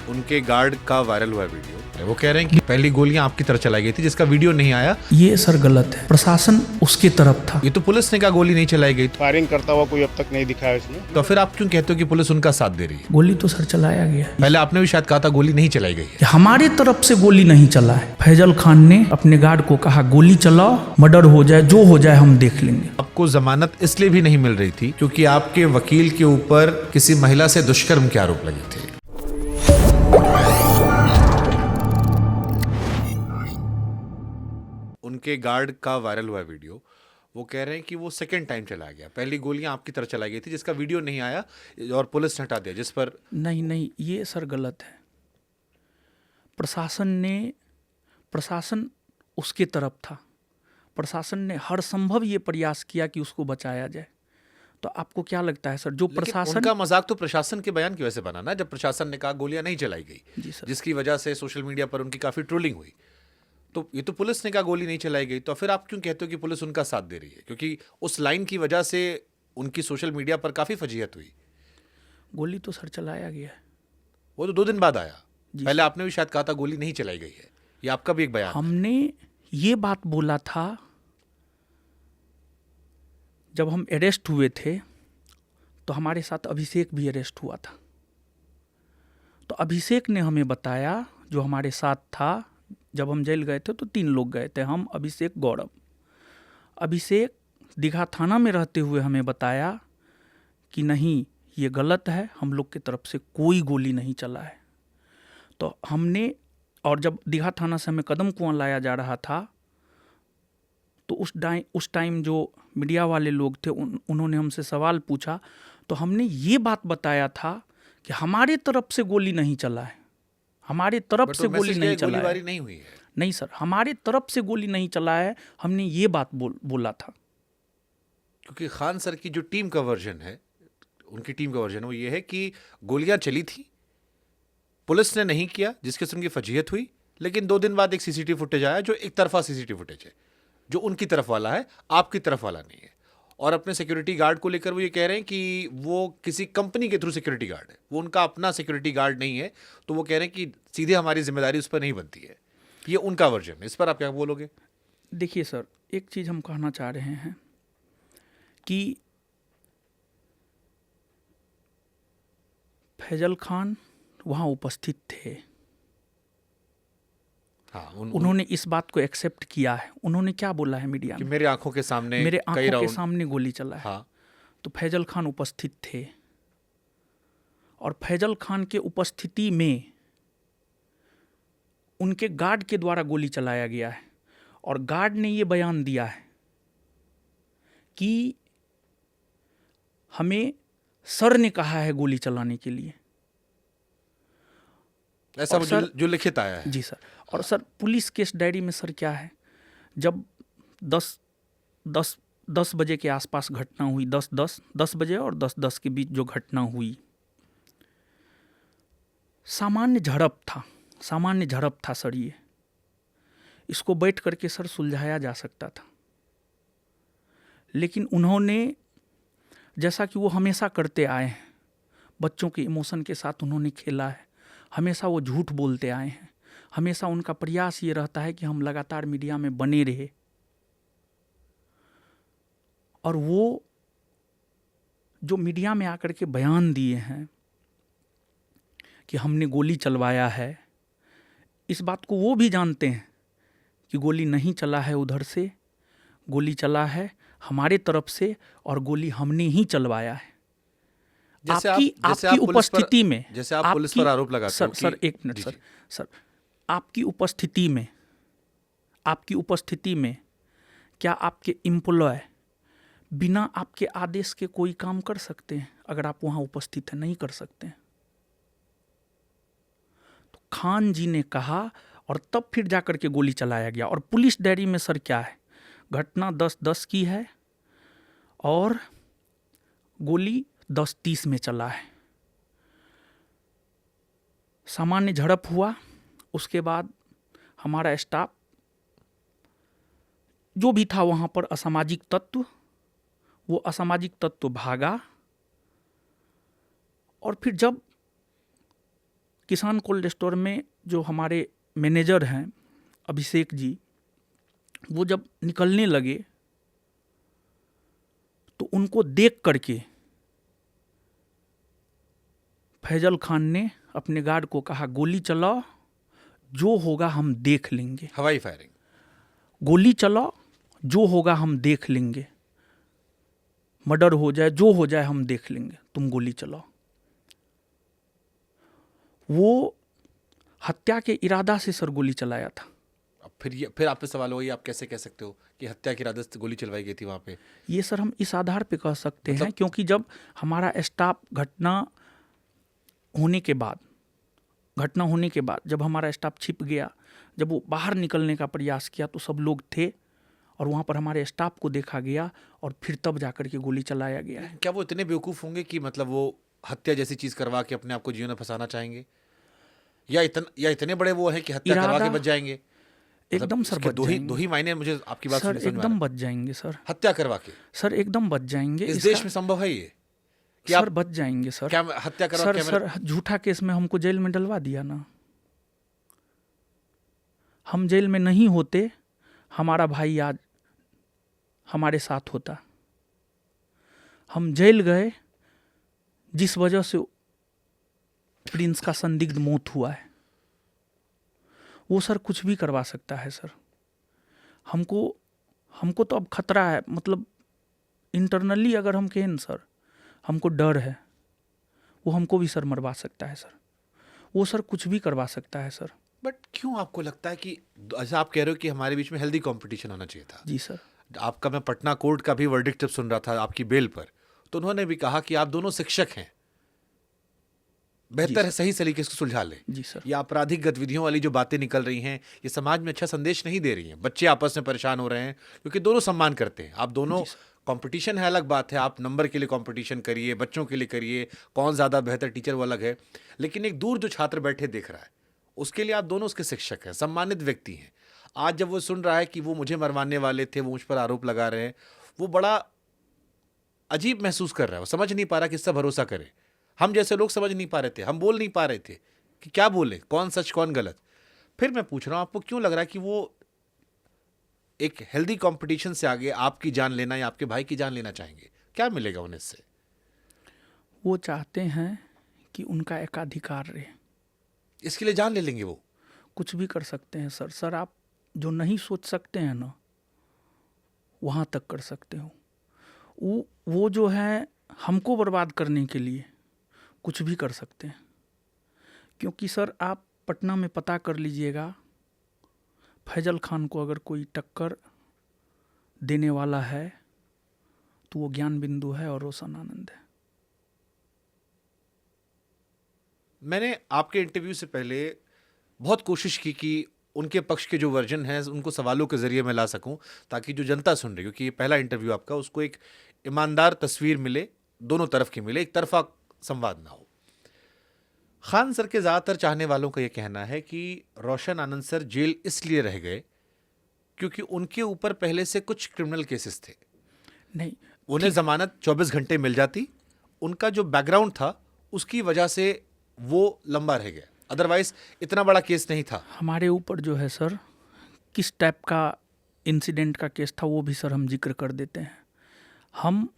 उनके गार्ड का वायरल हुआ वीडियो। वो कह रहे हैं कि पहली गोलियां आपकी तरफ चलाई गई थी जिसका वीडियो नहीं आया। ये सर गलत है, प्रशासन उसकी तरफ था। ये तो पुलिस ने कहा गोली नहीं चलाई गई, फायरिंग करता हुआ कोई अब तक नहीं दिखाया इसमें। तो फिर आप क्यों कहते हो कि पुलिस उनका साथ दे रही है? गोली तो सर चलाया गया है। पहले आपने भी शायद कहा था गोली नहीं चलाई गई है। हमारे तरफ से गोली नहीं चला है। फैजल खान ने अपने गार्ड को कहा गोली चलाओ, मर्डर हो जाए जो हो जाए हम देख लेंगे। आपको जमानत इसलिए भी नहीं मिल रही थी क्योंकि आपके वकील के ऊपर किसी महिला से दुष्कर्म के आरोप लगे थे। उनके गार्ड का वायरल हुआ वीडियो। वो कह रहे हैं कि वो सेकंड टाइम चला गया, पहली गोलियां आपकी तरफ चलाई गई थी जिसका वीडियो नहीं आया और पुलिस ने हटा दिया, जिस पर नहीं, ये सर गलत है। प्रशासन उसके तरफ था। प्रशासन ने हर संभव ये प्रयास किया कि उसको बचाया जाए। तो आपको क्या लगता है सर, जो प्रशासन, उनका मजाक तो प्रशासन के बयान की वजह से बना ना, जब प्रशासन ने कहा गोलियां नहीं चलाई गई, जी सर, जिसकी वजह से सोशल मीडिया पर उनकी काफी ट्रोलिंग हुई। तो ये तो पुलिस ने कहा गोली नहीं चलाई गई, तो फिर आप क्यों कहते हो कि पुलिस उनका साथ दे रही है? क्योंकि उस लाइन की वजह से उनकी सोशल मीडिया पर काफी फजीहत हुई। गोली तो सर चलाया गया है। वो तो 2 दिन बाद आया। पहले आपने भी शायद कहा था गोली नहीं चलाई गई है, ये आपका भी एक बयान। हमने ये बात बोला था जब हम अरेस्ट हुए थे, तो हमारे साथ अभिषेक भी अरेस्ट हुआ था। तो अभिषेक ने हमें बताया, जो हमारे साथ था, जब हम जेल गए थे तो 3 लोग गए थे, हम, अभिषेक, गौरव। अभिषेक दीघा थाना में रहते हुए हमें बताया कि नहीं, ये गलत है, हम लोग की तरफ से कोई गोली नहीं चला है। तो हमने, और जब दीघा थाना से हमें कदम कुआं लाया जा रहा था, तो उस टाइम जो मीडिया वाले लोग थे उन्होंने हमसे सवाल पूछा, तो हमने ये बात बताया था कि हमारे तरफ से गोली नहीं चला है, हमारे तरफ से गोली नहीं चला है। गोलीबारी नहीं हुई है। नहीं सर, हमारे तरफ से गोली नहीं चला है, हमने ये बात बोला था। क्योंकि खान सर की जो टीम का वर्जन है, उनकी टीम का वर्जन वो ये है कि गोलियां चली थी, पुलिस ने नहीं किया, जिसके से उनकी फजीहत हुई। लेकिन 2 दिन बाद एक सीसीटीवी फुटेज आया जो एक तरफा सीसीटीवी फुटेज है, जो उनकी तरफ वाला है, आपकी तरफ वाला नहीं है। और अपने सिक्योरिटी गार्ड को लेकर वो ये कह रहे हैं कि वो किसी कंपनी के थ्रू सिक्योरिटी गार्ड है, वो उनका अपना सिक्योरिटी गार्ड नहीं है। तो वो कह रहे हैं कि सीधे हमारी जिम्मेदारी उस पर नहीं बनती है। ये उनका वर्जन है। इस पर आप क्या बोलोगे? देखिए सर, एक चीज़ हम कहना चाह रहे हैं कि फैजल खान वहाँ उपस्थित थे। हाँ, उन्होंने इस बात को एक्सेप्ट किया है। उन्होंने क्या बोला है मीडिया में, मेरे आंखों के सामने, मेरे आंखों के सामने गोली चला है। हाँ। तो फैजल खान उपस्थित थे, और फैजल खान के उपस्थिति में उनके गार्ड के द्वारा गोली चलाया गया है। और गार्ड ने ये बयान दिया है कि हमें सर ने कहा है गोली चलाने के लिए। ऐसा जो लिखित आया है। जी सर। और सर, पुलिस केस डायरी में सर क्या है, जब 10 बजे के आसपास घटना हुई, 10 बजे और 10 के बीच जो घटना हुई, सामान्य झड़प था सर। ये इसको बैठ करके सर सुलझाया जा सकता था। लेकिन उन्होंने, जैसा कि वो हमेशा करते आए हैं, बच्चों के इमोशन के साथ उन्होंने खेला है। हमेशा वो झूठ बोलते आए हैं। हमेशा उनका प्रयास ये रहता है कि हम लगातार मीडिया में बने रहे। और वो जो मीडिया में आकर के बयान दिए हैं कि हमने गोली चलवाया है, इस बात को वो भी जानते हैं कि गोली नहीं चला है उधर से, गोली चला है हमारे तरफ से, और गोली हमने ही चलवाया है। आपकी उपस्थिति में, जैसे आप पुलिस पर आरोप लगाते हो। सर एक मिनट सर, आपकी उपस्थिति में क्या आपके एम्प्लॉय बिना आपके आदेश के कोई काम कर सकते हैं? अगर आप वहां उपस्थित हैं, नहीं कर सकते हैं। तो खान जी ने कहा, और तब फिर जाकर के गोली चलाया गया। और पुलिस डायरी में सर क्या है, घटना 10:10 की है और गोली 10:30 में चला है। सामान्य झड़प हुआ, उसके बाद हमारा स्टाफ जो भी था वहाँ पर असामाजिक तत्व, वो असामाजिक तत्व भागा। और फिर जब किसान कोल्ड स्टोर में जो हमारे मैनेजर हैं अभिषेक जी, वो जब निकलने लगे तो उनको देख करके फैजल खान ने अपने गार्ड को कहा गोली चलाओ, जो होगा हम देख लेंगे। हवाई फायरिंग। गोली चलाओ, जो होगा हम देख लेंगे, मर्डर हो जाए जो हो जाए हम देख लेंगे, तुम गोली चलाओ। वो हत्या के इरादा से सर गोली चलाया था। अब फिर आप पे सवाल होगा, आप कैसे कह सकते हो कि हत्या की इरादे से गोली चलवाई गई थी वहां पे? ये सर हम इस आधार पे कह सकते हैं क्योंकि जब हमारा स्टाफ घटना होने के बाद जब हमारा स्टाफ छिप गया, जब वो बाहर निकलने का प्रयास किया तो सब लोग थे और वहाँ पर हमारे स्टाफ को देखा गया और फिर तब जाकर के गोली चलाया गया है। क्या वो इतने बेवकूफ़ होंगे कि मतलब वो हत्या जैसी चीज़ करवा के अपने आप को जीवन में फंसाना चाहेंगे, या इतने बड़े वो है कि हत्या करवा के बच जाएंगे? एकदम सर बच जाएंगे। दो ही मायने मुझे आपकी बात सर सुनने में एकदम बच जाएंगे सर। हत्या करवा के सर एकदम बच जाएंगे। इस देश में संभव है ये कि सर आप बच जाएंगे सर। क्या हत्या करवा के? सर झूठा केस में हमको जेल में डलवा दिया ना। हम जेल में नहीं होते, हमारा भाई आज हमारे साथ होता। हम जेल गए जिस वजह से प्रिंस का संदिग्ध मौत हुआ है, वो सर कुछ भी करवा सकता है सर। हमको तो अब खतरा है, मतलब इंटरनली अगर हम कहें सर हमको डर है, वो हमको भी सर मरवा सकता है सर, वो सर कुछ भी करवा सकता है सर। बट क्यों आपको लगता है कि ऐसा आप कह रहे हो कि हमारे बीच में हेल्दी कंपटीशन होना चाहिए था? जी सर। आपका मैं पटना कोर्ट का भी वर्डिक्ट जब सुन रहा था आपकी बेल पर, तो उन्होंने भी कहा कि आप दोनों शिक्षक हैं, बेहतर है सही सलीके से सुलझा लें। जी सर। ये आपराधिक गतिविधियों वाली जो बातें निकल रही हैं, ये समाज में अच्छा संदेश नहीं दे रही हैं। बच्चे आपस में परेशान हो रहे हैं क्योंकि दोनों सम्मान करते हैं। आप दोनों, कंपटीशन है अलग बात है, आप नंबर के लिए कंपटीशन करिए, बच्चों के लिए करिए, कौन ज़्यादा बेहतर टीचर वो अलग है, लेकिन एक दूर जो छात्र बैठे देख रहा है उसके लिए आप दोनों उसके शिक्षक हैं, सम्मानित व्यक्ति हैं। आज जब वो सुन रहा है कि वो मुझे मरवाने वाले थे, वो मुझ पर आरोप लगा रहे हैं, वो बड़ा अजीब महसूस कर रहा है। वो समझ नहीं पा रहा किससे भरोसा करे। हम जैसे लोग समझ नहीं पा रहे थे, हम बोल नहीं पा रहे थे कि क्या बोले, कौन सच कौन गलत। फिर मैं पूछ रहा हूं, आपको क्यों लग रहा है कि वो एक हेल्दी कंपटीशन से आगे आपकी जान लेना या आपके भाई की जान लेना चाहेंगे? क्या मिलेगा उन्हें इससे? वो चाहते हैं कि उनका एकाधिकार रहे, इसके लिए जान ले लेंगे वो? कुछ भी कर सकते हैं सर। सर आप जो नहीं सोच सकते हैं ना, वहाँ तक कर सकते हो। वो जो है हमको बर्बाद करने के लिए कुछ भी कर सकते हैं। क्योंकि सर आप पटना में पता कर लीजिएगा, फैजल खान को अगर कोई टक्कर देने वाला है तो वो ज्ञान बिंदु है और रोशन आनंद है। मैंने आपके इंटरव्यू से पहले बहुत कोशिश की कि उनके पक्ष के जो वर्जन हैं उनको सवालों के जरिए मैं ला सकूं, ताकि जो जनता सुन रही है, क्योंकि ये पहला इंटरव्यू आपका, उसको एक ईमानदार तस्वीर मिले, दोनों तरफ की मिले, एक तरफा संवाद ना हो। खान सर के ज़्यादातर चाहने वालों का ये कहना है कि रोशन आनंद सर जेल इसलिए रह गए क्योंकि उनके ऊपर पहले से कुछ क्रिमिनल केसेस थे। नहीं, उन्हें जमानत 24 घंटे मिल जाती, उनका जो बैकग्राउंड था उसकी वजह से वो लंबा रह गया, अदरवाइज इतना बड़ा केस नहीं था। हमारे ऊपर जो है सर किस टाइप का इंसिडेंट का केस था वो भी सर हम जिक्र कर देते हैं। हम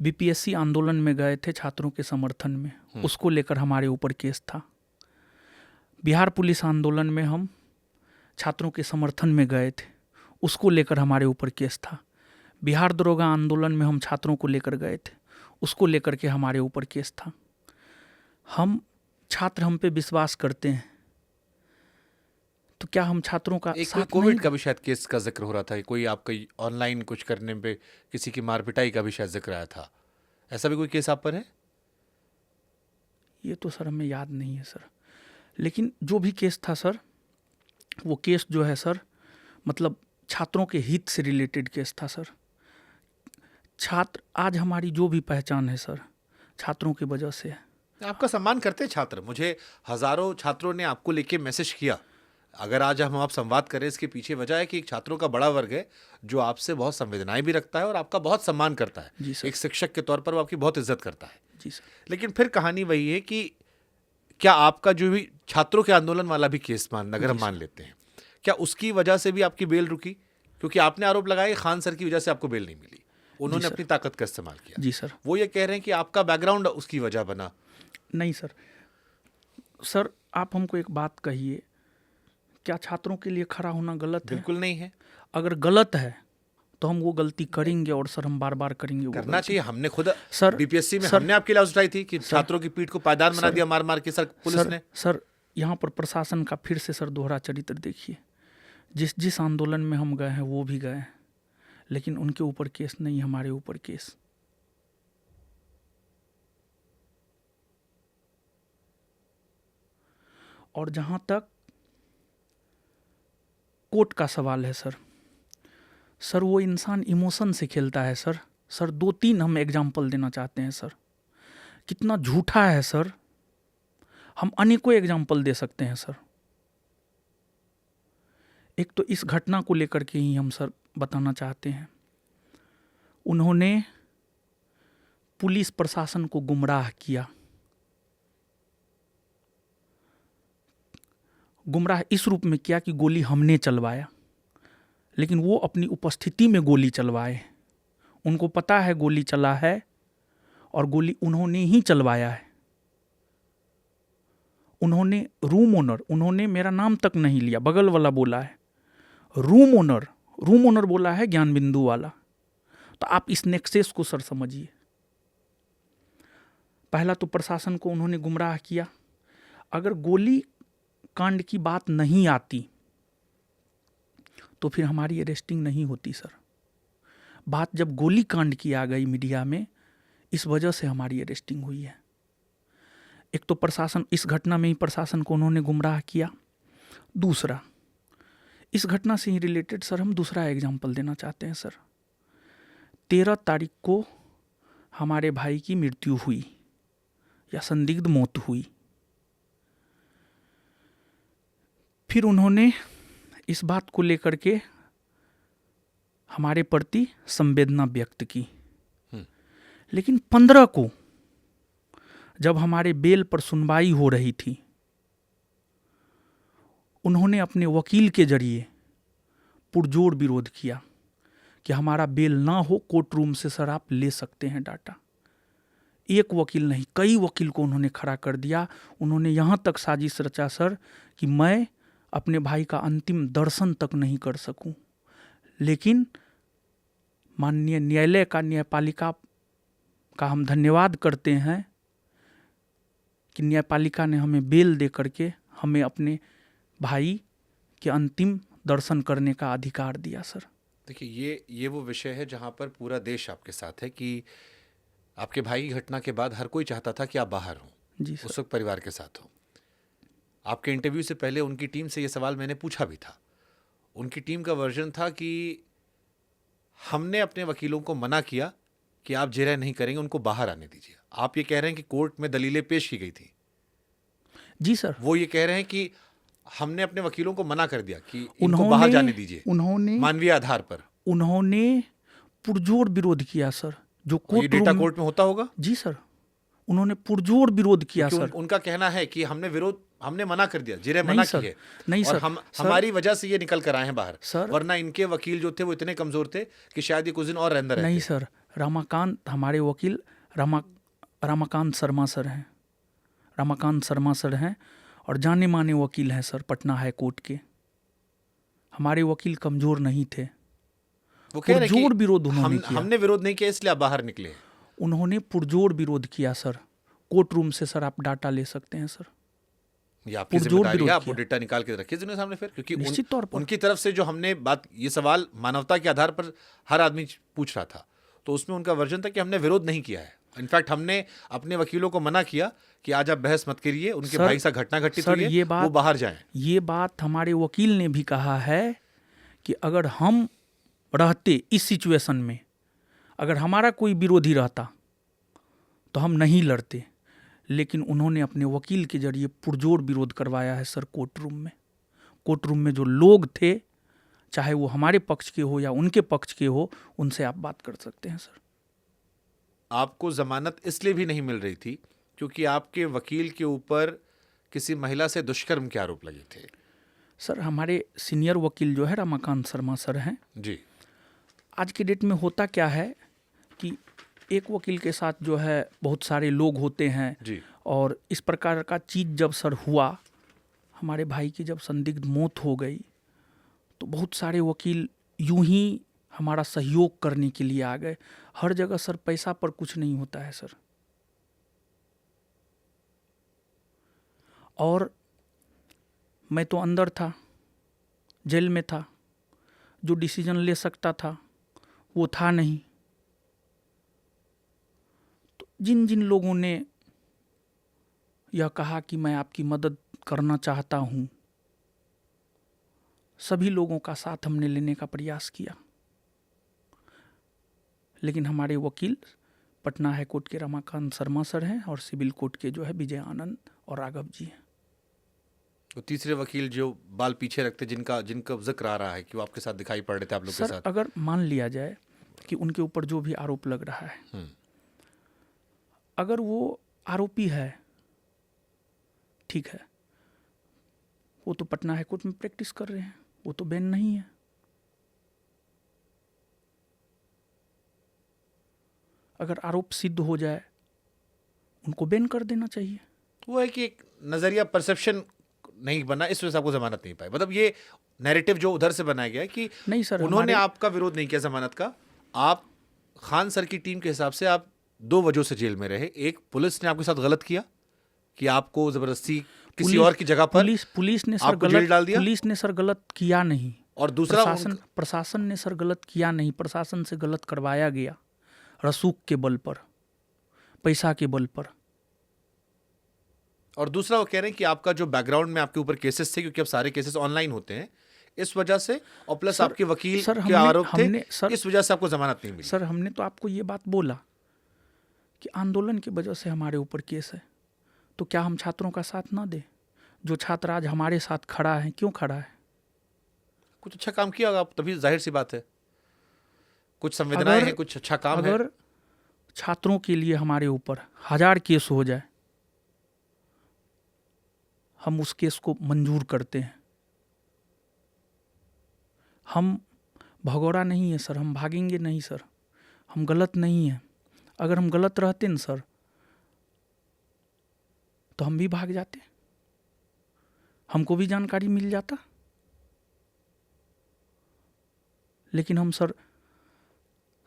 बीपीएससी आंदोलन में गए थे छात्रों के समर्थन में, उसको लेकर हमारे ऊपर केस था। बिहार पुलिस आंदोलन में हम छात्रों के समर्थन में गए थे, उसको लेकर हमारे ऊपर केस था। बिहार दरोगा आंदोलन में हम छात्रों को लेकर गए थे, उसको लेकर के हमारे ऊपर केस था। हम छात्र हम पे विश्वास करते हैं, तो क्या हम छात्रों का एक साथ कोविड नहीं? का भी शायद केस का जिक्र हो रहा था, कोई आपका ऑनलाइन कुछ करने पे किसी की मार पिटाई का भी शायद जिक्र आया था, ऐसा भी कोई केस आप पर है? ये तो सर हमें याद नहीं है सर, लेकिन जो भी केस था सर, वो केस जो है सर मतलब छात्रों के हित से रिलेटेड केस था सर। छात्र आज हमारी जो भी पहचान है सर छात्रों की वजह से है। आपका सम्मान करते हैं छात्र, मुझे हजारों छात्रों ने आपको लेके मैसेज किया। अगर आज हम आप संवाद करें, इसके पीछे वजह है कि एक छात्रों का बड़ा वर्ग है जो आपसे बहुत संवेदनाएं भी रखता है और आपका बहुत सम्मान करता है। जी सर। एक शिक्षक के तौर पर वो आपकी बहुत इज्जत करता है। जी सर। लेकिन फिर कहानी वही है कि क्या आपका जो भी छात्रों के आंदोलन वाला भी केस अगर हम मान लेते हैं, क्या उसकी वजह से भी आपकी बेल रुकी? क्योंकि आपने आरोप लगाया खान सर की वजह से आपको बेल नहीं मिली, उन्होंने अपनी ताकत का इस्तेमाल किया। जी सर। वो ये कह रहे हैं कि आपका बैकग्राउंड उसकी वजह बना। नहीं सर, सर आप हमको एक बात कहिए, क्या छात्रों के लिए खड़ा होना गलत है? बिल्कुल नहीं है। अगर गलत है तो हम वो गलती करेंगे और सर हम बार बार करेंगे वो करना गलती। चाहिए। हमने खुद सर बीपीएससी में सर, हमने आपकी आवाज उठाई थी कि छात्रों की पीठ को पायदान बना दिया मार मार के सर पुलिस ने। सर यहाँ पर प्रशासन का फिर से सर दोहरा चरित्र देखिए। जिस जिस आंदोलन में हम गए हैं वो भी गए हैं, लेकिन उनके ऊपर केस नहीं, हमारे ऊपर केस। और जहाँ तक कोर्ट का सवाल है सर वो इंसान इमोशन से खेलता है सर 2-3 हम एग्जाम्पल देना चाहते हैं सर। कितना झूठा है सर, हम अनेकों एग्जाम्पल दे सकते हैं सर। एक तो इस घटना को लेकर के ही हम सर बताना चाहते हैं, उन्होंने पुलिस प्रशासन को गुमराह किया। गुमराह इस रूप में किया कि गोली हमने चलवाया, लेकिन वो अपनी उपस्थिति में गोली चलवाए। उनको पता है गोली चला है और गोली उन्होंने ही चलवाया है। उन्होंने रूम ओनर, उन्होंने मेरा नाम तक नहीं लिया, बगल वाला बोला है रूम ओनर बोला है ज्ञान बिंदु वाला। तो आप इस नेक्सेस को सर समझिए। पहला तो प्रशासन को उन्होंने गुमराह किया। अगर गोली कांड की बात नहीं आती तो फिर हमारी अरेस्टिंग नहीं होती सर। बात जब गोली कांड की आ गई मीडिया में, इस वजह से हमारी अरेस्टिंग हुई है। एक तो प्रशासन, इस घटना में ही प्रशासन को उन्होंने गुमराह किया। दूसरा, इस घटना से ही रिलेटेड सर हम दूसरा एग्जाम्पल देना चाहते हैं सर। 13 तारीख को हमारे भाई की मृत्यु हुई या संदिग्ध मौत हुई। फिर उन्होंने इस बात को लेकर के हमारे प्रति संवेदना व्यक्त की। लेकिन 15 को जब हमारे बेल पर सुनवाई हो रही थी, उन्होंने अपने वकील के जरिए पुरजोर विरोध किया कि हमारा बेल ना हो, कोर्ट रूम से सर आप ले सकते हैं डाटा। एक वकील नहीं, कई वकील को उन्होंने खड़ा कर दिया। उन्होंने यहाँ तक साजिश रचा सर कि मैं अपने भाई का अंतिम दर्शन तक नहीं कर सकूं। लेकिन माननीय न्यायालय का, न्यायपालिका का हम धन्यवाद करते हैं कि न्यायपालिका ने हमें बेल दे करके हमें अपने भाई के अंतिम दर्शन करने का अधिकार दिया सर। देखिए, ये वो विषय है जहां पर पूरा देश आपके साथ है कि आपके भाई की घटना के बाद हर कोई चाहता था कि आप बाहर हों, जी सर। उस वक्त परिवार के साथ हो। आपके इंटरव्यू से पहले उनकी टीम से ये सवाल मैंने पूछा भी था। उनकी टीम का वर्जन था कि हमने अपने वकीलों को मना किया कि आप जेरा नहीं करेंगे, उनको बाहर आने दीजिए। आप ये कह रहे हैं कि कोर्ट में दलीलें पेश की गई थी। जी सर। वो ये कह रहे हैं कि हमने अपने वकीलों को मना कर दिया कि इनको बाहर जाने दीजिए, उन्होंने मानवीय आधार पर। उन्होंने पुरजोर विरोध किया सर। जो ये कोर्ट डेटा रूम, कोर्ट में होता होगा। जी सर, उन्होंने पुरजोर विरोध किया सर। उनका कहना है कि हमने मना कर दिया, जिरे नहीं मना सर, की है। नहीं और सर, हमारी वजह से ये निकल कर आए हैं बाहर सर। वरना इनके वकील जो थे वो इतने कमजोर थे कि शायद ये कुछ दिन और अंदर रहते। नहीं सर, रमाकांत, हमारे वकील रमाकांत शर्मा सर हैं। रमाकांत शर्मा सर हैं और जाने माने वकील हैं सर पटना हाई कोर्ट के। हमारे वकील कमजोर नहीं थे। वो कह रहे हैं पुरजोर कि विरोध उन्होंने किया। हमने विरोध नहीं किया इसलिए आप बाहर निकले। उन्होंने पुरजोर विरोध किया सर। कोर्ट रूम से सर आप डाटा ले सकते हैं सर। ये आपकी जिम्मेदारी है, आप वो डेटा निकाल के रखिए जिन्हें सामने फिर, क्योंकि निश्चित तौर पर उनकी तरफ से जो हमने बात, ये सवाल मानवता के आधार पर हर आदमी पूछ रहा था, तो उसमें उनका वर्जन था कि हमने विरोध नहीं किया है। इनफैक्ट हमने अपने वकीलों को मना किया कि आज आप बहस मत करिए, उनके भाई साथ घटना घटित हुई है, वो बाहर जाएं। ये बात हमारे वकील ने भी कहा है कि अगर हम रहते इस सिचुएशन में, अगर हमारा कोई विरोधी रहता तो हम नहीं लड़ते। लेकिन उन्होंने अपने वकील के जरिए पुरजोर विरोध करवाया है सर कोर्ट रूम में। कोर्ट रूम में जो लोग थे, चाहे वो हमारे पक्ष के हो या उनके पक्ष के हो, उनसे आप बात कर सकते हैं सर। आपको जमानत इसलिए भी नहीं मिल रही थी क्योंकि आपके वकील के ऊपर किसी महिला से दुष्कर्म के आरोप लगे थे। सर हमारे सीनियर वकील जो है रमाकांत शर्मा सर हैं। जी। आज के डेट में होता क्या है कि एक वकील के साथ जो है बहुत सारे लोग होते हैं जी। और इस प्रकार का चीज़ जब सर हुआ, हमारे भाई की जब संदिग्ध मौत हो गई, तो बहुत सारे वकील यूं ही हमारा सहयोग करने के लिए आ गए। हर जगह सर पैसा पर कुछ नहीं होता है सर। और मैं तो अंदर था, जेल में था, जो डिसीजन ले सकता था वो था नहीं। तो जिन जिन लोगों ने यह कहा कि मैं आपकी मदद करना चाहता हूँ, सभी लोगों का साथ हमने लेने का प्रयास किया, लेकिन हमारे वकील पटना हाई कोर्ट के रमाकांत शर्मा सर हैं और सिविल कोर्ट के जो है विजय आनंद और राघव जी हैं। तो तीसरे वकील जो बाल पीछे रखते, जिनका जिक्र आ रहा है कि वो आपके साथ दिखाई पड़ रहे थे आप लोग के सर साथ। अगर मान लिया जाए कि उनके ऊपर जो भी आरोप लग रहा है, अगर वो आरोपी है, ठीक है, वो तो पटना हाई कोर्ट में प्रैक्टिस कर रहे हैं, वो तो बैन नहीं है। अगर आरोप सिद्ध हो जाए उनको बैन कर देना चाहिए। वो है कि एक नजरिया, परसेप्शन नहीं बना, इस वजह से आपको जमानत नहीं पाई। मतलब ये नैरेटिव जो उधर से बनाया गया है कि नहीं सर, उन्होंने आपका विरोध नहीं किया जमानत का। आप खान सर की टीम के हिसाब से आप 2 वजहों से जेल में रहे। एक, पुलिस ने आपके साथ गलत किया कि आपको जबरदस्ती किसी और की जगह पर पुलिस ने सर आपको जेल डाल दिया। पुलिस ने सर गलत किया नहीं। और दूसरा, प्रशासन ने सर गलत किया नहीं, प्रशासन से गलत करवाया गया, रसूख के बल पर, पैसा के बल पर। और दूसरा वो कह रहे हैं कि आपका जो बैकग्राउंड में आपके ऊपर केसेस थे, क्योंकि अब सारे केसेस ऑनलाइन होते हैं, इस वजह से, और प्लस आपके वकील के आरोप थे, इस वजह से आपको जमानत नहीं मिली। सर हमने तो आपको ये बात बोला कि आंदोलन की वजह से हमारे ऊपर केस है, तो क्या हम छात्रों का साथ ना दें? जो छात्र आज हमारे साथ खड़ा है, क्यों खड़ा है? कुछ अच्छा काम किया होगा आप, तभी जाहिर सी बात है, कुछ संवेदनाएं हैं, कुछ अच्छा काम है। अगर छात्रों के लिए हमारे ऊपर 1000 केस हो जाए, हम उस केस को मंजूर करते हैं। हम भगोड़ा नहीं है सर, हम भागेंगे नहीं सर, हम गलत नहीं हैं। अगर हम गलत रहते न सर, तो हम भी भाग जाते, हमको भी जानकारी मिल जाता। लेकिन हम सर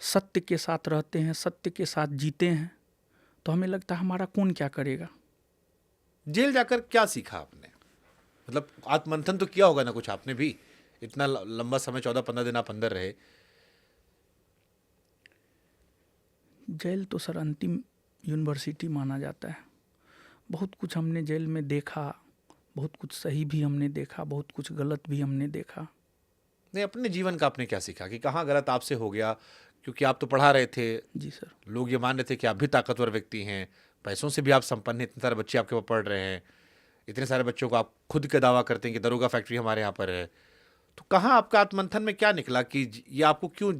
सत्य के साथ रहते हैं, सत्य के साथ जीते हैं, तो हमें लगता है हमारा कौन क्या करेगा। जेल जाकर क्या सीखा आपने? मतलब आत्ममंथन तो किया होगा ना कुछ आपने भी, इतना लंबा समय 14-15 दिन आप अंदर रहे। जेल तो सर अंतिम यूनिवर्सिटी माना जाता है। बहुत कुछ हमने जेल में देखा, बहुत कुछ सही भी हमने देखा, बहुत कुछ गलत भी हमने देखा। नहीं, अपने जीवन का आपने क्या सीखा कि कहाँ गलत आपसे हो गया? क्योंकि आप तो पढ़ा रहे थे। जी सर। लोग ये मान रहे थे कि आप भी ताकतवर व्यक्ति हैं, पैसों से भी आप संपन्न हैं, इतने सारे बच्चे आपके पास पढ़ रहे हैं, इतने सारे बच्चों को आप खुद का दावा करते हैं कि दरोगा फैक्ट्री हमारे यहाँ पर है। तो कहाँ आपका आत्ममंथन में क्या निकला कि ये आपको क्यों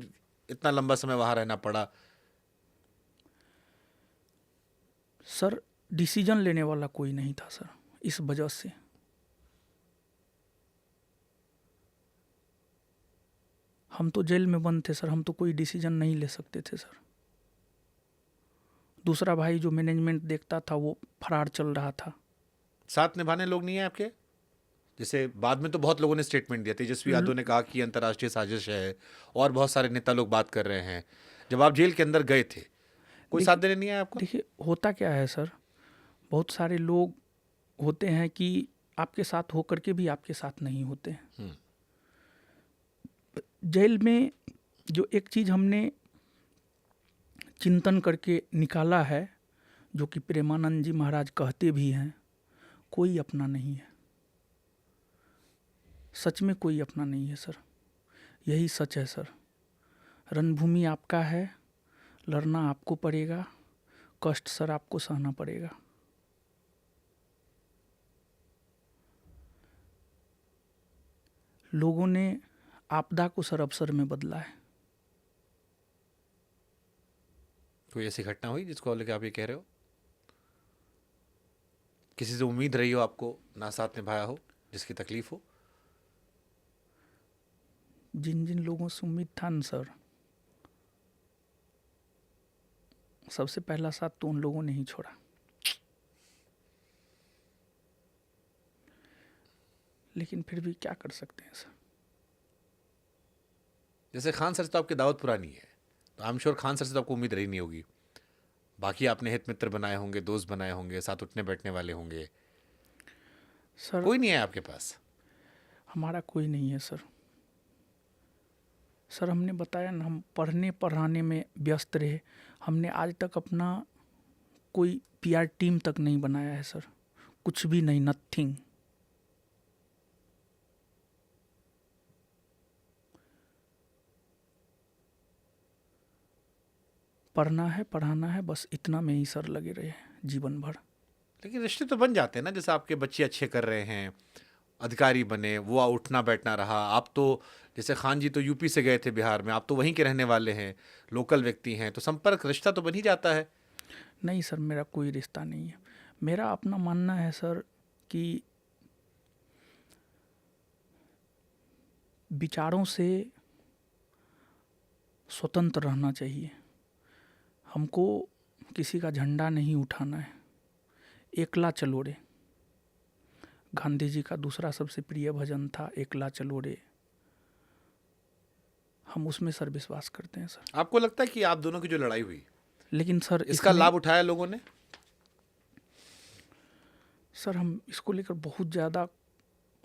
इतना लंबा समय वहाँ रहना पड़ा? सर डिसीजन लेने वाला कोई नहीं था सर, इस वजह से। हम तो जेल में बंद थे सर, हम तो कोई डिसीजन नहीं ले सकते थे सर। दूसरा भाई जो मैनेजमेंट देखता था वो फरार चल रहा था। साथ निभाने लोग नहीं है आपके? जैसे बाद में तो बहुत लोगों ने स्टेटमेंट दिया, तेजस्वी यादव ने कहा कि अंतर्राष्ट्रीय साजिश है, और बहुत सारे नेता लोग बात कर रहे हैं। जब आप जेल के अंदर गए थे, कोई साथ देने नहीं आया आपको? देखिए होता क्या है सर, बहुत सारे लोग होते हैं कि आपके साथ होकर के भी आपके साथ नहीं होते हैं। जेल में जो एक चीज़ हमने चिंतन करके निकाला है, जो कि प्रेमानंद जी महाराज कहते भी हैं, कोई अपना नहीं है। सच में कोई अपना नहीं है सर, यही सच है सर। रणभूमि आपका है, लड़ना आपको पड़ेगा, कष्ट सर आपको सहना पड़ेगा। लोगों ने आपदा को सर अवसर में बदला है। कोई ऐसी घटना हुई जिसको लेकर आप ये कह रहे हो? किसी से उम्मीद रही हो आपको, ना साथ निभाया हो, जिसकी तकलीफ हो? जिन जिन लोगों से उम्मीद था न सर, सबसे पहला साथ तो उन लोगों ने ही छोड़ा। लेकिन फिर भी क्या कर सकते हैं सर। जैसे खान सर से तो आपकी दावत पुरानी है, तो I am sure Khan sir से तो आपको उम्मीद रही नहीं होगी। बाकी आपने हित मित्र बनाए होंगे, दोस्त बनाए होंगे, साथ उठने बैठने वाले होंगे, सर कोई नहीं है आपके पास? हमारा कोई नहीं है सर। सर हमने बताया ना, हम पढ़ने पढ़ाने में व्यस्त रहे। हमने आज तक अपना कोई पीआर टीम तक नहीं बनाया है सर, कुछ भी नहीं, नथिंग। पढ़ना है, पढ़ाना है, बस इतना में ही सर लगे रहे जीवन भर। लेकिन रिश्ते तो बन जाते हैं ना, जैसे आपके बच्चे अच्छे कर रहे हैं, अधिकारी बने, वो उठना बैठना रहा। आप तो जैसे खान जी तो यूपी से गए थे बिहार में, आप तो वहीं के रहने वाले हैं, लोकल व्यक्ति हैं, तो संपर्क रिश्ता तो बन ही जाता है। नहीं सर, मेरा कोई रिश्ता नहीं है। मेरा अपना मानना है सर कि विचारों से स्वतंत्र रहना चाहिए। हमको किसी का झंडा नहीं उठाना है। एकला चलो रे, गांधी जी का दूसरा सबसे प्रिय भजन था, एकला चलो रे। हम उसमें सर विश्वास करते हैं सर। आपको लगता है कि आप दोनों की जो लड़ाई हुई, लेकिन सर इसका लाभ उठाया लोगों ने? सर हम इसको लेकर बहुत ज़्यादा,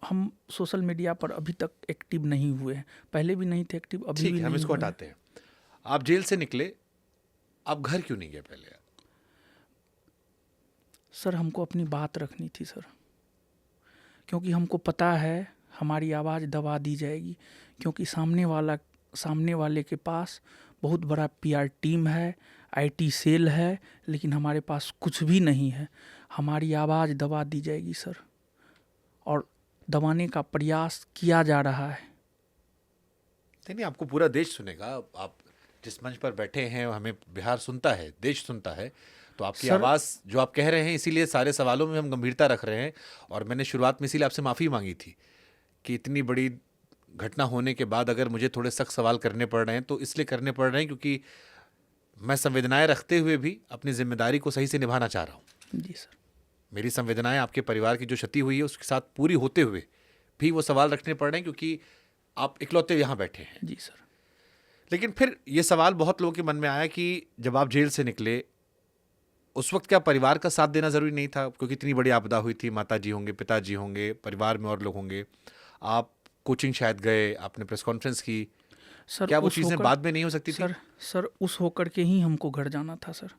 हम सोशल मीडिया पर अभी तक एक्टिव नहीं हुए हैं। पहले भी नहीं थे एक्टिव, अभी ठीक भी है, हम नहीं इसको हुए हैं। हटाते हैं। आप जेल से निकले, आप घर क्यों नहीं गए पहले? सर हमको अपनी बात रखनी थी सर, क्योंकि हमको पता है हमारी आवाज़ दबा दी जाएगी। क्योंकि सामने वाले के पास बहुत बड़ा पीआर टीम है, आईटी सेल है, लेकिन हमारे पास कुछ भी नहीं है। हमारी आवाज़ दबा दी जाएगी सर, और दबाने का प्रयास किया जा रहा है। नहीं, आपको पूरा देश सुनेगा। आप जिस मंच पर बैठे हैं, हमें बिहार सुनता है, देश सुनता है, तो आपकी सर- आवाज़ जो आप कह रहे हैं, इसीलिए सारे सवालों में हम गंभीरता रख रहे हैं। और मैंने शुरुआत में इसीलिए आपसे माफ़ी मांगी थी कि इतनी बड़ी घटना होने के बाद अगर मुझे थोड़े सख्त सवाल करने पड़ रहे हैं, तो इसलिए करने पड़ रहे हैं क्योंकि मैं संवेदनाएं रखते हुए भी अपनी जिम्मेदारी को सही से निभाना चाह रहा हूँ। जी सर। मेरी संवेदनाएं आपके परिवार की जो क्षति हुई है उसके साथ पूरी होते हुए भी वो सवाल रखने पड़ रहे हैं, क्योंकि आप इकलौते यहाँ बैठे हैं। जी सर। लेकिन फिर ये सवाल बहुत लोगों के मन में आया कि जब आप जेल से निकले, उस वक्त क्या परिवार का साथ देना जरूरी नहीं था? क्योंकि इतनी बड़ी आपदा हुई थी, माताजी होंगे, पिताजी होंगे, परिवार में और लोग होंगे। आप कोचिंग शायद गए, आपने प्रेस कॉन्फ्रेंस की, सर क्या वो उस चीज़ें होकर- बाद में नहीं हो सकती थी? सर उस होकर के ही हमको घर जाना था सर।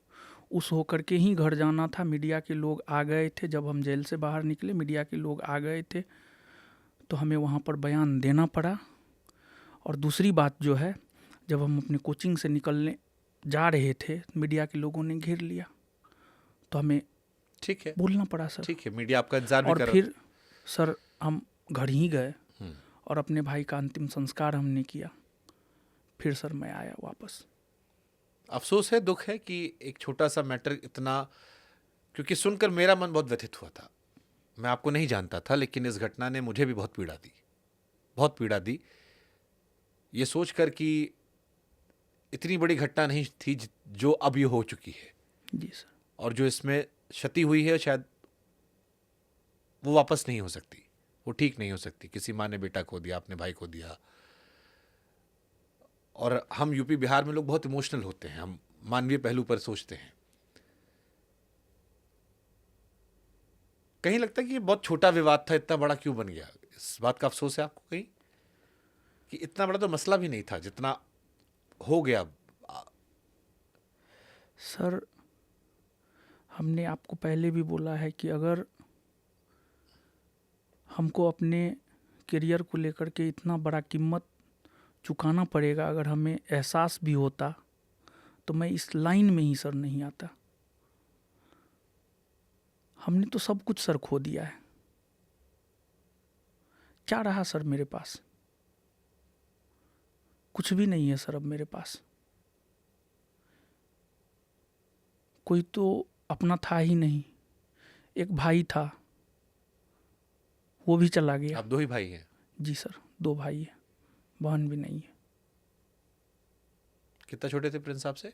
उस होकर के ही घर जाना था। मीडिया के लोग आ गए थे, जब हम जेल से बाहर निकले मीडिया के लोग आ गए थे, तो हमें वहाँ पर बयान देना पड़ा। और दूसरी बात जो है, जब हम अपने कोचिंग से निकलने जा रहे थे, मीडिया के लोगों ने घेर लिया, तो हमें ठीक है, बोलना पड़ा सर। ठीक है, मीडिया आपका इंतजार भी और कर रहा फिर सर हम घर ही गए था। और अपने भाई का अंतिम संस्कार हमने किया। फिर सर मैं आया वापस। अफसोस है, दुख है कि एक छोटा सा मैटर इतना, क्योंकि सुनकर मेरा मन बहुत व्यथित हुआ था। मैं आपको नहीं जानता था, लेकिन इस घटना ने मुझे भी बहुत पीड़ा दी, बहुत पीड़ा दी। ये सोचकर कि इतनी बड़ी घटना नहीं थी जो अब ये हो चुकी है, जी सर। और जो इसमें क्षति हुई है शायद वो वापस नहीं हो सकती, वो ठीक नहीं हो सकती। किसी माँ ने बेटा खो दिया, आपने भाई खो दिया। और हम यूपी बिहार में लोग बहुत इमोशनल होते हैं, हम मानवीय पहलू पर सोचते हैं। कहीं लगता है कि ये बहुत छोटा विवाद था, इतना बड़ा क्यों बन गया? इस बात का अफसोस है आपको कहीं कि इतना बड़ा तो मसला भी नहीं था जितना हो गया? सर हमने आपको पहले भी बोला है कि अगर हमको अपने करियर को लेकर के इतना बड़ा कीमत चुकाना पड़ेगा, अगर हमें एहसास भी होता, तो मैं इस लाइन में ही सर नहीं आता। हमने तो सब कुछ सर खो दिया है। क्या रहा सर मेरे पास? कुछ भी नहीं है सर अब मेरे पास। कोई तो अपना था ही नहीं। एक भाई था, वो भी चला गया। आप 2 ही भाई हैं? जी सर, 2 भाई हैं, बहन भी नहीं है। कितना छोटे थे प्रिंस आपसे?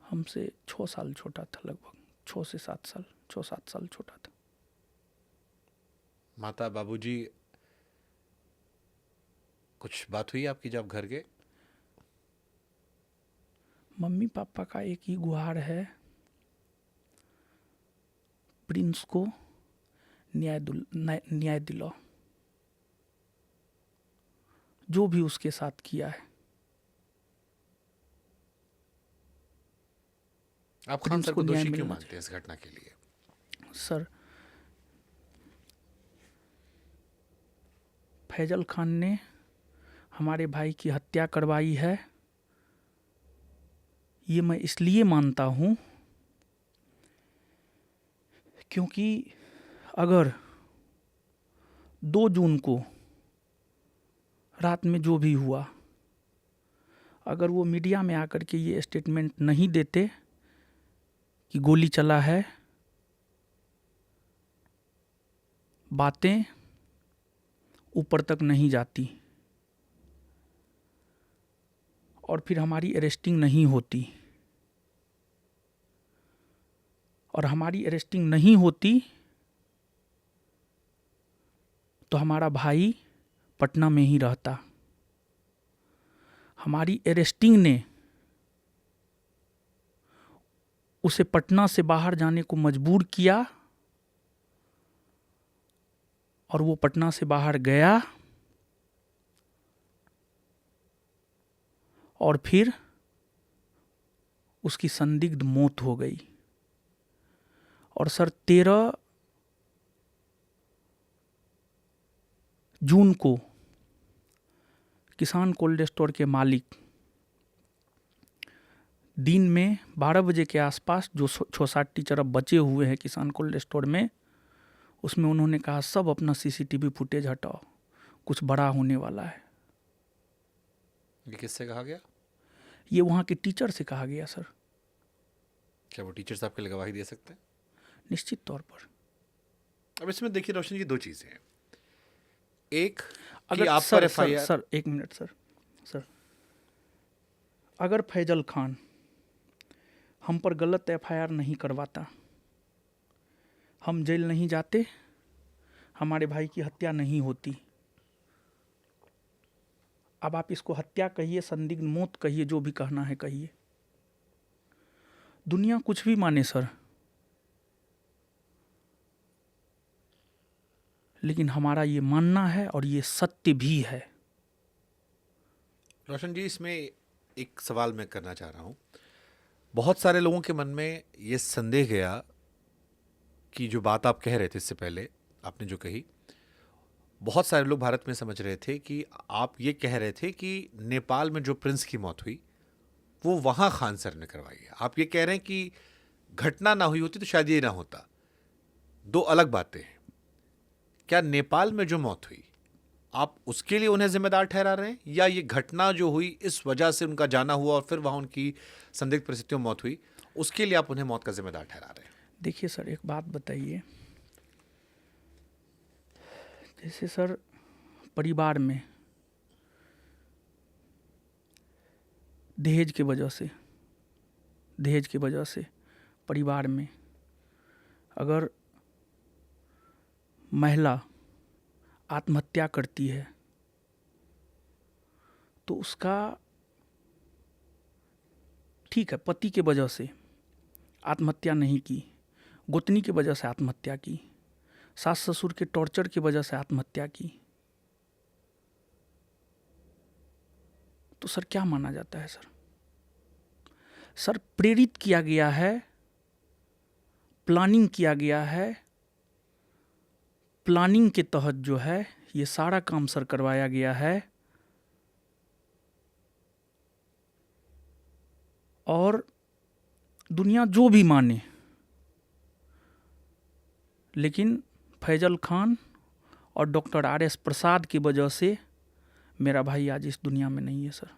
हमसे 6 साल छोटा था, लगभग 6 से 7 साल, 6-7 साल छोटा था। माता बाबूजी, कुछ बात हुई आपकी जब घर गए? मम्मी पापा का एक ही गुहार है, प्रिंस को न्याय दिलाओ, जो भी उसके साथ किया है। आप खान प्रिंस सर को को न्याय दोषी क्यों मिलना मानते हैं इस घटना के लिए? सर, फैजल खान ने हमारे भाई की हत्या करवाई है, ये मैं इसलिए मानता हूँ क्योंकि अगर 2 जून को रात में जो भी हुआ, अगर वो मीडिया में आकर के ये स्टेटमेंट नहीं देते कि गोली चला है, बातें ऊपर तक नहीं जाती और फिर हमारी अरेस्टिंग नहीं होती, और हमारी अरेस्टिंग नहीं होती तो हमारा भाई पटना में ही रहता। हमारी अरेस्टिंग ने उसे पटना से बाहर जाने को मजबूर किया और वो पटना से बाहर गया और फिर उसकी संदिग्ध मौत हो गई। और सर 13 जून को किसान कोल्ड स्टोर के मालिक दिन में 12 बजे के आसपास, जो 6-7 टीचर अब बचे हुए हैं किसान कोल्ड स्टोर में, उसमें उन्होंने कहा सब अपना सीसीटीवी फुटेज हटाओ, कुछ बड़ा होने वाला है। ये किससे कहा गया? ये वहाँ के टीचर से कहा गया सर। क्या वो टीचर्स आपके लिए गवाही दे सकते हैं? निश्चित तौर पर। अब इसमें देखिए रोशन जी, 2 चीजें हैं। एक कि अगर आप सर, पर सर, FIR सर एक मिनट सर, अगर फैजल खान हम पर गलत FIR नहीं करवाता, हम जेल नहीं जाते, हमारे भाई की हत्या नहीं होती। अब आप इसको हत्या कहिए, संदिग्ध मौत कहिए, जो भी कहना है कहिए, दुनिया कुछ भी माने सर, लेकिन हमारा ये मानना है और ये सत्य भी है। रोशन जी, इसमें एक सवाल मैं करना चाह रहा हूं। बहुत सारे लोगों के मन में ये संदेह गया कि जो बात आप कह रहे थे इससे पहले, आपने जो कही, बहुत सारे लोग भारत में समझ रहे थे कि आप ये कह रहे थे कि नेपाल में जो प्रिंस की मौत हुई वो वहां खान सर ने करवाई है। आप ये कह रहे हैं कि घटना ना हुई होती तो शायद ये ना होता। 2 अलग बातें हैं। क्या नेपाल में जो मौत हुई, आप उसके लिए उन्हें जिम्मेदार ठहरा रहे हैं, या ये घटना जो हुई इस वजह से उनका जाना हुआ और फिर वहां उनकी संदिग्ध परिस्थितियों में मौत हुई, उसके लिए आप उन्हें मौत का जिम्मेदार ठहरा रहे हैं? देखिए सर, एक बात बताइए, जैसे सर परिवार में दहेज की वजह से परिवार में अगर महिला आत्महत्या करती है तो उसका, ठीक है, पति के वजह से आत्महत्या नहीं की, गोतनी की वजह से आत्महत्या की, सास ससुर के टॉर्चर की वजह से आत्महत्या की, तो सर क्या माना जाता है सर? सर प्रेरित किया गया है, प्लानिंग किया गया है, प्लानिंग के तहत जो है ये सारा काम सर करवाया गया है। और दुनिया जो भी माने, लेकिन फैजल खान और डॉक्टर RS प्रसाद की वजह से मेरा भाई आज इस दुनिया में नहीं है सर।